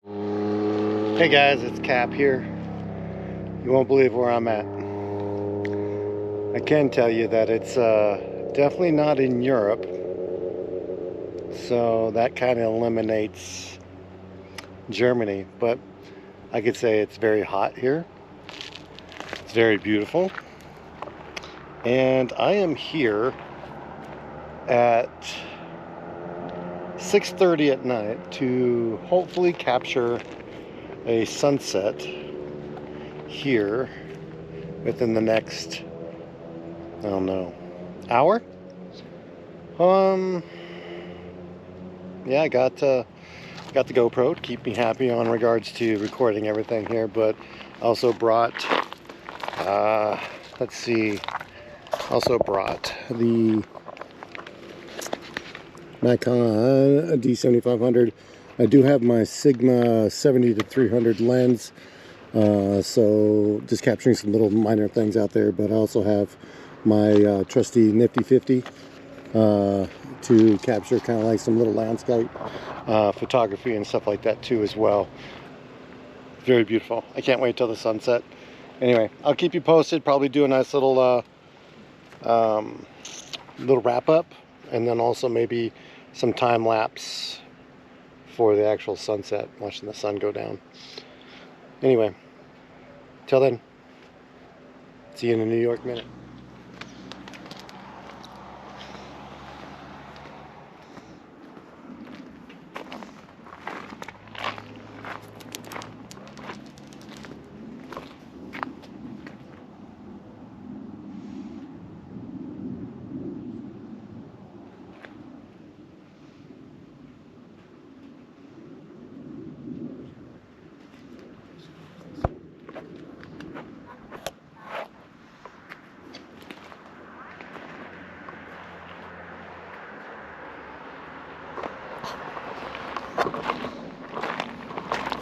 Hey guys, it's Cap here. You won't believe where I'm at. I can tell you that it's definitely not in Europe, so that kind of eliminates Germany, but I could say it's very hot here. It's very beautiful, and I am here at 6:30 at night to hopefully capture a sunset here within the next, I don't know, hour. Yeah, I got the GoPro to keep me happy on regards to recording everything here, but also brought let's see, also brought the Nikon D7500. I do have my Sigma 70-300 lens, so just capturing some little minor things out there, but I also have my trusty Nifty 50 to capture kind of like some little landscape photography and stuff like that too as well. Very beautiful. I can't wait till the sunset. Anyway, I'll keep you posted. Probably do a nice little little wrap up, and then also maybe some time lapse for the actual sunset, watching the sun go down. Anyway, till then, see you in a New York minute.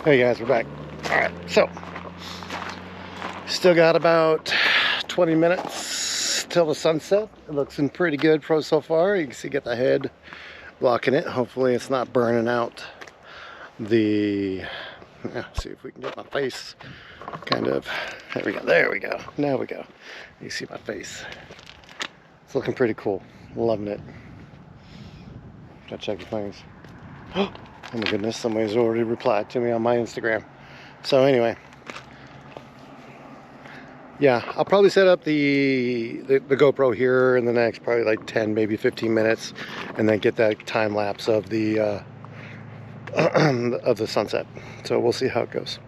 Hey guys, we're back. Alright, so still got about 20 minutes till the sunset. It looks in pretty good pro so far. You can see get the head blocking it. Hopefully it's not burning out the, see if we can get my face kind of, there we go, now we go. You see my face. It's looking pretty cool. Loving it. Gotta check the things. Oh my goodness, somebody's already replied to me on my Instagram. So anyway, yeah, I'll probably set up the GoPro here in the next probably like 10, maybe 15 minutes, and then get that time lapse of the of the sunset. So we'll see how it goes.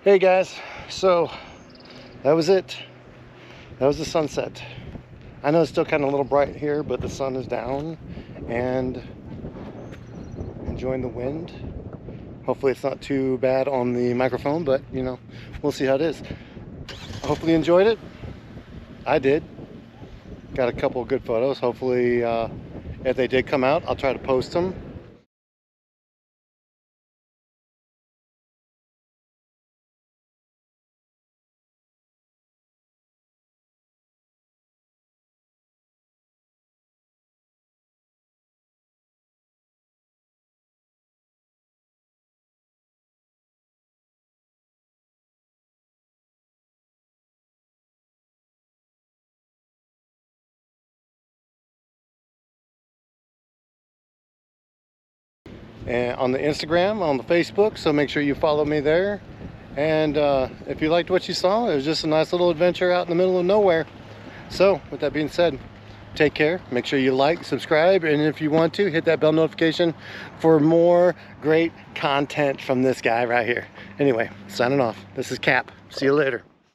Hey guys, so that was it. That was the sunset. I know it's still kind of a little bright here, but the sun is down and enjoying the wind. Hopefully it's not too bad on the microphone, but you know, we'll see how it is. Hopefully you enjoyed it. I did. Got a couple of good photos. Hopefully if they did come out, I'll try to post them. And on the Instagram, on the Facebook, so make sure you follow me there. And if you liked what you saw, it was just a nice little adventure out in the middle of nowhere. So with that being said, take care, make sure you like, subscribe, and if you want to, hit that bell notification for more great content from this guy right here. Anyway, signing off. This is Cap. See you later.